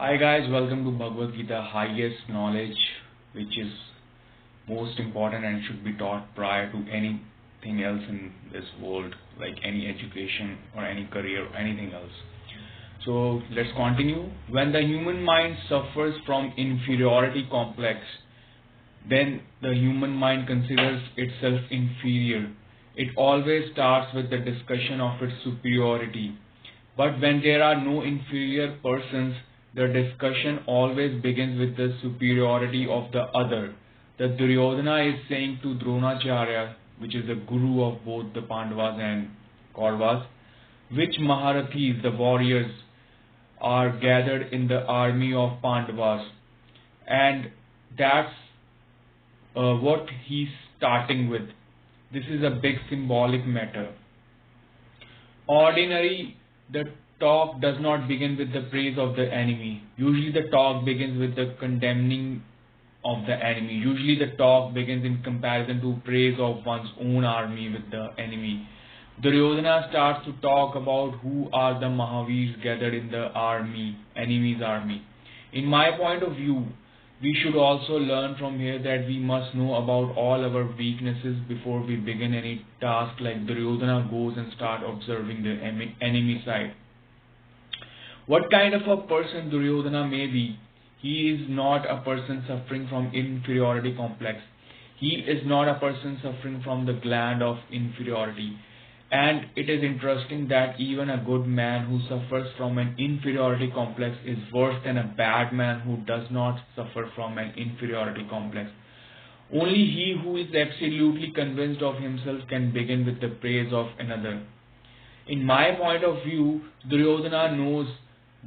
Hi guys, welcome to Bhagavad-Gita, highest knowledge which is most important and should be taught prior to anything else in this world, like any education or any career or anything else. So let's continue. When the human mind suffers from inferiority complex, then the human mind considers itself inferior. It always starts with the discussion of its superiority. But when there are no inferior persons, the discussion always begins with the superiority of the other. The Duryodhana is saying to Dronacharya, which is the guru of both the Pandavas and Kauravas, which Maharathis, the warriors, are gathered in the army of Pandavas. And that's what he's starting with. This is a big symbolic matter. Ordinary, the talk does not begin with the praise of the enemy. Usually the talk begins with the condemning of the enemy. Usually the talk begins in comparison to praise of one's own army with the enemy. Duryodhana starts to talk about who are the Mahavirs gathered in the army, enemy's army. In my point of view, we should also learn from here that we must know about all our weaknesses before we begin any task, like Duryodhana goes and start observing the enemy side. What kind of a person Duryodhana may be, he is not a person suffering from inferiority complex. He is not a person suffering from the gland of inferiority. And it is interesting that even a good man who suffers from an inferiority complex is worse than a bad man who does not suffer from an inferiority complex. Only he who is absolutely convinced of himself can begin with the praise of another. In my point of view, Duryodhana knows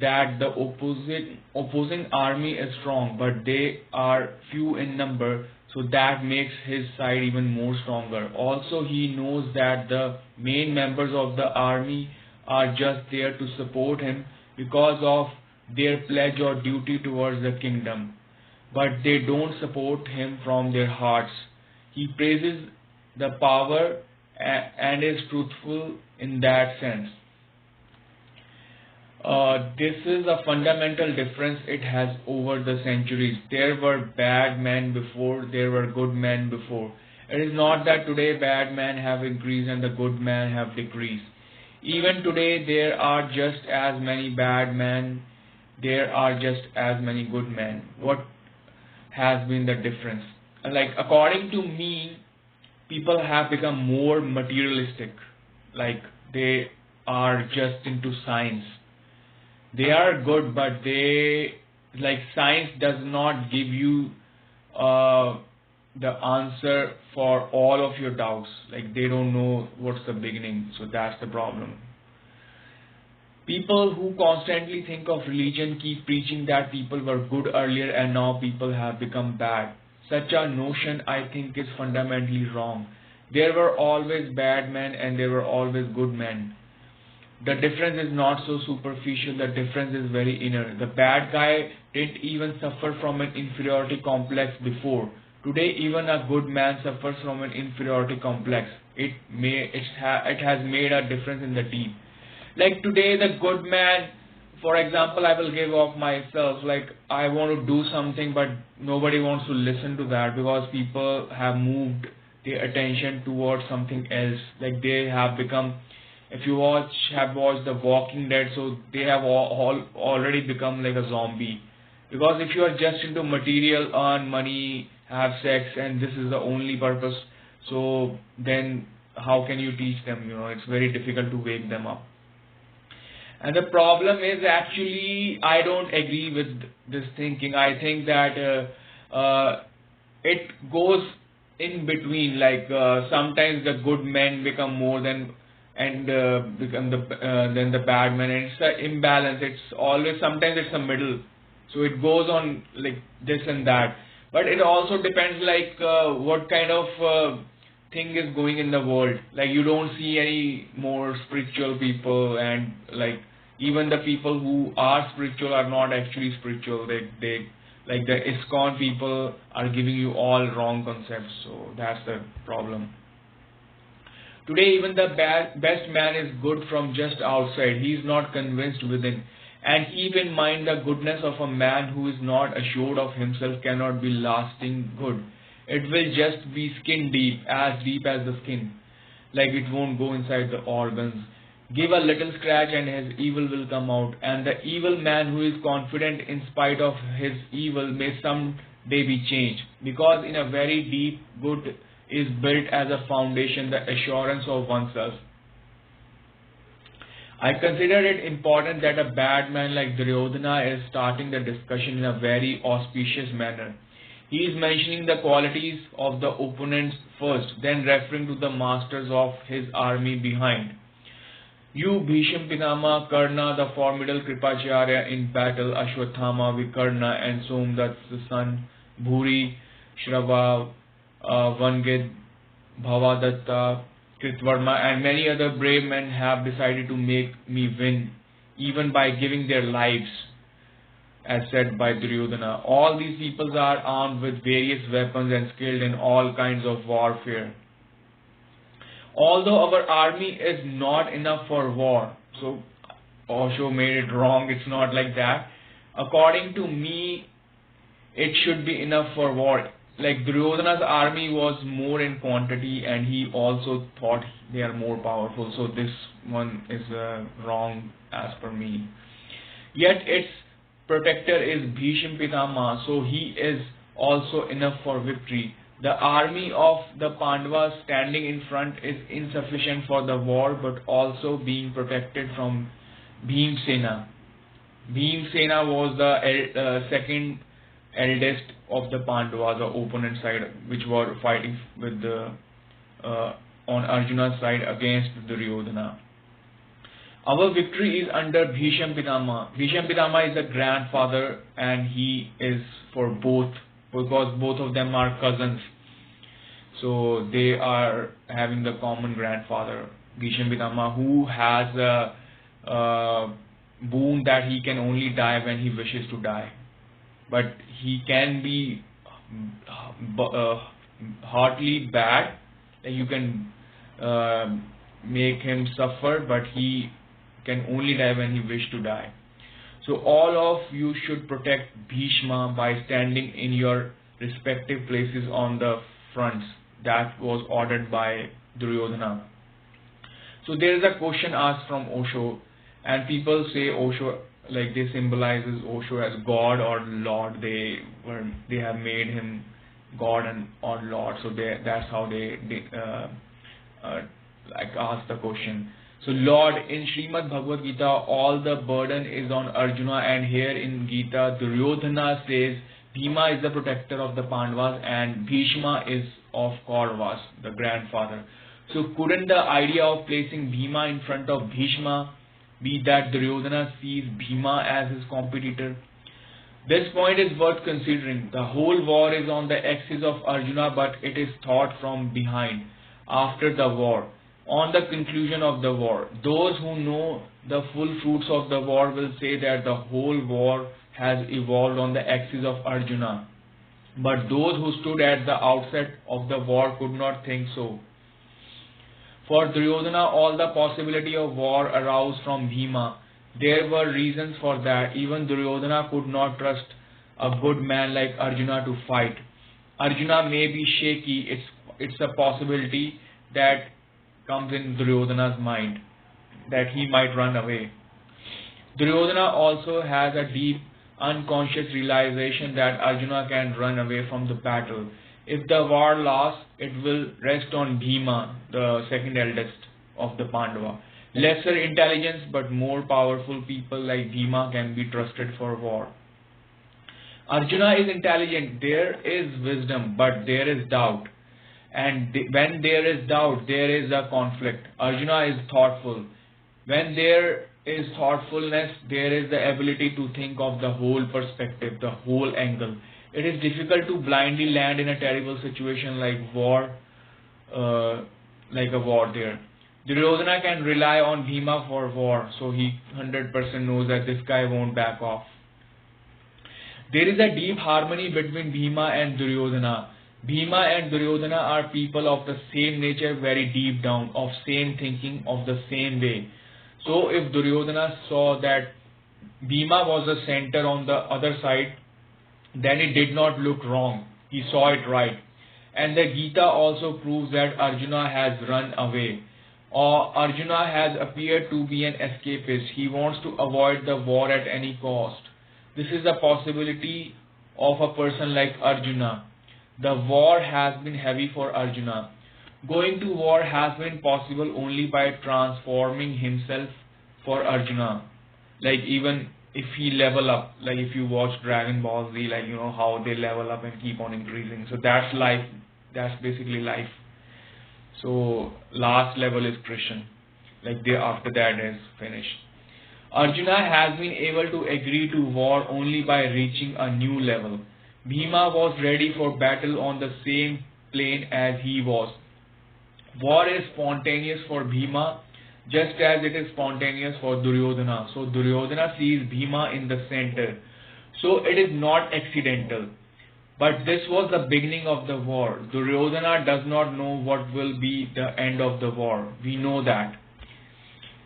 that the opposing army is strong, but they are few in number, so that makes his side even more stronger. Also, he knows that the main members of the army are just there to support him because of their pledge or duty towards the kingdom, but they don't support him from their hearts. He praises the power and is truthful in that sense. This is a fundamental difference it has over the centuries. There were bad men before, there were good men before. It is not that today bad men have increased and the good men have decreased. Even today there are just as many bad men, there are just as many good men. What has been the difference? Like, according to me, people have become more materialistic. Like, they are just into science. They are good, but science does not give you the answer for all of your doubts. Like, they don't know what's the beginning, so that's the problem. People who constantly think of religion keep preaching that people were good earlier and now people have become bad. Such a notion, I think, is fundamentally wrong. There were always bad men and there were always good men. The difference is not so superficial, the difference is very inner. The bad guy didn't even suffer from an inferiority complex before. Today even a good man suffers from an inferiority complex. It has made a difference in the deep. Like today the good man, for example, I will give off myself, like I want to do something but nobody wants to listen to that because people have moved their attention towards something else. Like they have become, if you have watched The Walking Dead, so they have all already become like a zombie. Because if you are just into material, earn money, have sex, and this is the only purpose, so then how can you teach them? It's very difficult to wake them up. And the problem is, actually, I don't agree with this thinking. I think that it goes in between. Like sometimes the good men become more than become then the bad men, and it's an imbalance. It's always, sometimes it's a middle, so it goes on like this and that. But it also depends like what kind of thing is going in the world. Like you don't see any more spiritual people, and like even the people who are spiritual are not actually spiritual. They like the ISKCON people are giving you all wrong concepts, so that's the problem. Today even the best man is good from just outside. He is not convinced within. And keep in mind, the goodness of a man who is not assured of himself cannot be lasting good. It will just be skin deep as the skin. Like it won't go inside the organs. Give a little scratch and his evil will come out. And the evil man who is confident in spite of his evil may someday be changed. Because in a very deep good is built as a foundation, the assurance of oneself. I consider it important that a bad man like Duryodhana is starting the discussion in a very auspicious manner. He is mentioning the qualities of the opponents first, then referring to the masters of his army behind. You, Bhisham Pitama, Karna, the formidable Kripacharya in battle, Ashwathama, Vikarna, and Somdat's son, Bhuri, Shrava, Vangid, Bhavadatta, Kritvarma, and many other brave men have decided to make me win, even by giving their lives, as said by Duryodhana. All these peoples are armed with various weapons and skilled in all kinds of warfare. Although our army is not enough for war, so Osho made it wrong, it's not like that. According to me, it should be enough for war. Like Duryodhana's army was more in quantity and he also thought they are more powerful. So this one is wrong as per me. Yet its protector is Bhisham Pitama, so he is also enough for victory. The army of the Pandavas standing in front is insufficient for the war, but also being protected from Bhimsena. Bhimsena was the second eldest of the Pandavas, the opponent side, which were fighting with the on Arjuna's side against Duryodhana. Our victory is under Bhisham Pitama. Bhisham Pitama is the grandfather, and he is for both, because both of them are cousins. So they are having the common grandfather, Bhisham Pitama, who has a boon that he can only die when he wishes to die. But he can be heartily bad. You can make him suffer, but he can only die when he wishes to die. So all of you should protect Bhishma by standing in your respective places on the fronts. That was ordered by Duryodhana. So there is a question asked from Osho, and people say Osho, like they symbolizes Osho as God or Lord. They have made him God and or Lord. So that's how they like ask the question. So Lord, in Srimad Bhagavad-Gita, all the burden is on Arjuna, and here in Gita, Duryodhana says Bhima is the protector of the Pandavas and Bhishma is of Kauravas, the grandfather. So couldn't the idea of placing Bhima in front of Bhishma be that Duryodhana sees Bhima as his competitor? This point is worth considering. The whole war is on the axis of Arjuna, but it is thought from behind, after the war, on the conclusion of the war. Those who know the full fruits of the war will say that the whole war has evolved on the axis of Arjuna. But those who stood at the outset of the war could not think so. For Duryodhana, all the possibility of war arose from Bhima. There were reasons for that. Even Duryodhana could not trust a good man like Arjuna to fight. Arjuna may be shaky. It's a possibility that comes in Duryodhana's mind, that he might run away. Duryodhana also has a deep unconscious realization that Arjuna can run away from the battle. If the war lasts, it will rest on Bhima, the second eldest of the Pandava. Lesser intelligence but more powerful people like Bhima can be trusted for war. Arjuna is intelligent, there is wisdom, but there is doubt. And when there is doubt, there is a conflict. Arjuna is thoughtful. When there is thoughtfulness, there is the ability to think of the whole perspective, the whole angle. It is difficult to blindly land in a terrible situation like war, like a war there. Duryodhana can rely on Bhima for war, so he 100% knows that this guy won't back off. There is a deep harmony between Bhima and Duryodhana. Bhima and Duryodhana are people of the same nature, very deep down, of same thinking, of the same way. So if Duryodhana saw that Bhima was the center on the other side, then it did not look wrong. He saw it right. And the Gita also proves that Arjuna has run away, or Arjuna has appeared to be an escapist. He wants to avoid the war at any cost. This is a possibility of a person like Arjuna. The war has been heavy for Arjuna. Going to war has been possible only by transforming himself for Arjuna. Like even if he level up, like if you watch Dragon Ball Z, like you know how they level up and keep on increasing. So that's life. That's basically life. So last level is Krishna. Like they after that is finished. Arjuna has been able to agree to war only by reaching a new level. Bhima was ready for battle on the same plane as he was. War is spontaneous for Bhima just as it is spontaneous for Duryodhana. So Duryodhana sees Bhima in the center. So it is not accidental. But this was the beginning of the war. Duryodhana does not know what will be the end of the war. We know that.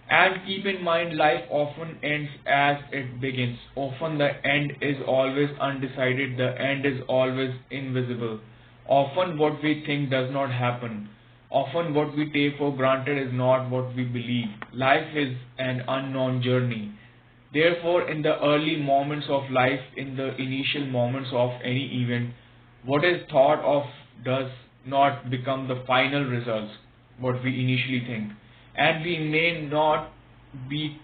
And keep in mind, life often ends as it begins. Often the end is always undecided. The end is always invisible. Often what we think does not happen. Often what we take for granted is not what we believe. Life is an unknown journey. Therefore, in the early moments of life, in the initial moments of any event, what is thought of does not become the final results, what we initially think. And we may not be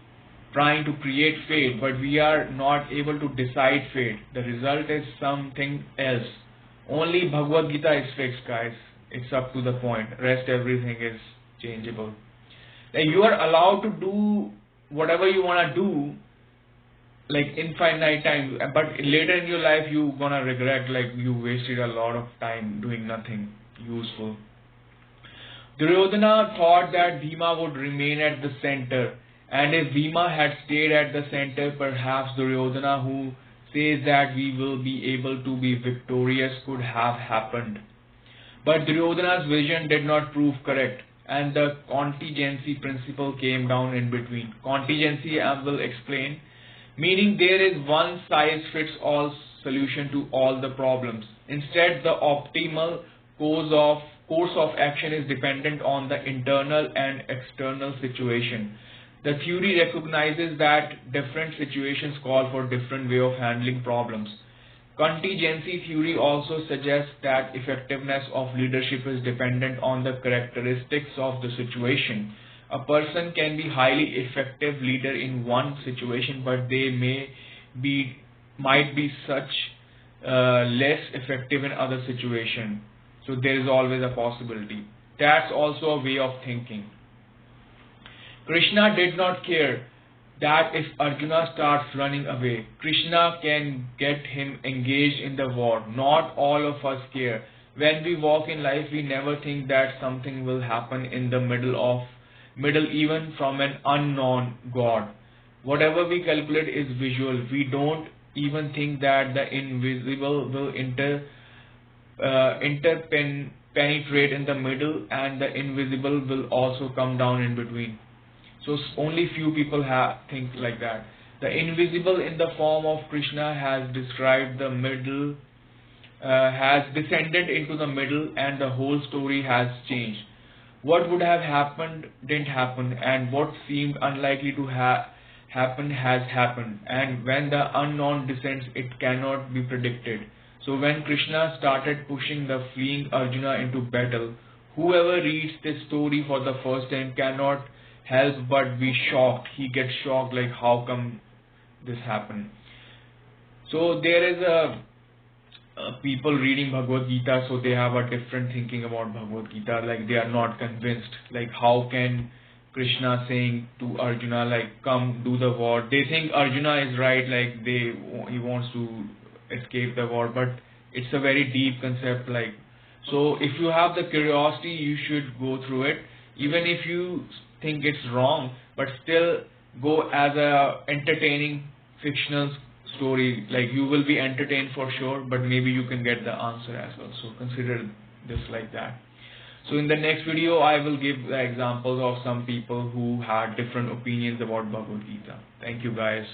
trying to create fate, but we are not able to decide fate. The result is something else. Only Bhagavad-Gita is fixed, guys. It's up to the point. Rest everything is changeable. Like you are allowed to do whatever you want to do, like infinite time, but later in your life you gonna regret like you wasted a lot of time doing nothing useful. Duryodhana thought that Bhima would remain at the center, and if Bhima had stayed at the center, perhaps Duryodhana, who says that we will be able to be victorious, could have happened. But Duryodhana's vision did not prove correct, and the contingency principle came down in between. Contingency, I will explain, meaning there is one size fits all solution to all the problems. Instead, the optimal course of action is dependent on the internal and external situation. The theory recognizes that different situations call for different way of handling problems. Contingency theory also suggests that effectiveness of leadership is dependent on the characteristics of the situation. A person can be highly effective leader in one situation, but they might be such less effective in other situation. So there is always a possibility. That's also a way of thinking. Krishna did not care that if Arjuna starts running away, Krishna can get him engaged in the war. Not all of us care. When we walk in life, we never think that something will happen in the middle even from an unknown God. Whatever we calculate is visual. We don't even think that the invisible will penetrate in the middle, and the invisible will also come down in between. So only few people think like that. The invisible in the form of Krishna has described the middle, has descended into the middle, and the whole story has changed. What would have happened didn't happen, and what seemed unlikely to happen has happened. And when the unknown descends, it cannot be predicted. So when Krishna started pushing the fleeing Arjuna into battle, whoever reads this story for the first time cannot help but be shocked. He gets shocked, like how come this happened. So there is a people reading Bhagavad-Gita, so they have a different thinking about Bhagavad-Gita, like they are not convinced, like how can Krishna saying to Arjuna like come do the war. They think Arjuna is right, like he wants to escape the war, but it's a very deep concept. Like, so if you have the curiosity, you should go through it, even if you think it's wrong, but still go as a entertaining fictional story. Like you will be entertained for sure, but maybe you can get the answer as well. So consider this like that. So in the next video, I will give the examples of some people who had different opinions about Bhagavad Gita. Thank you guys.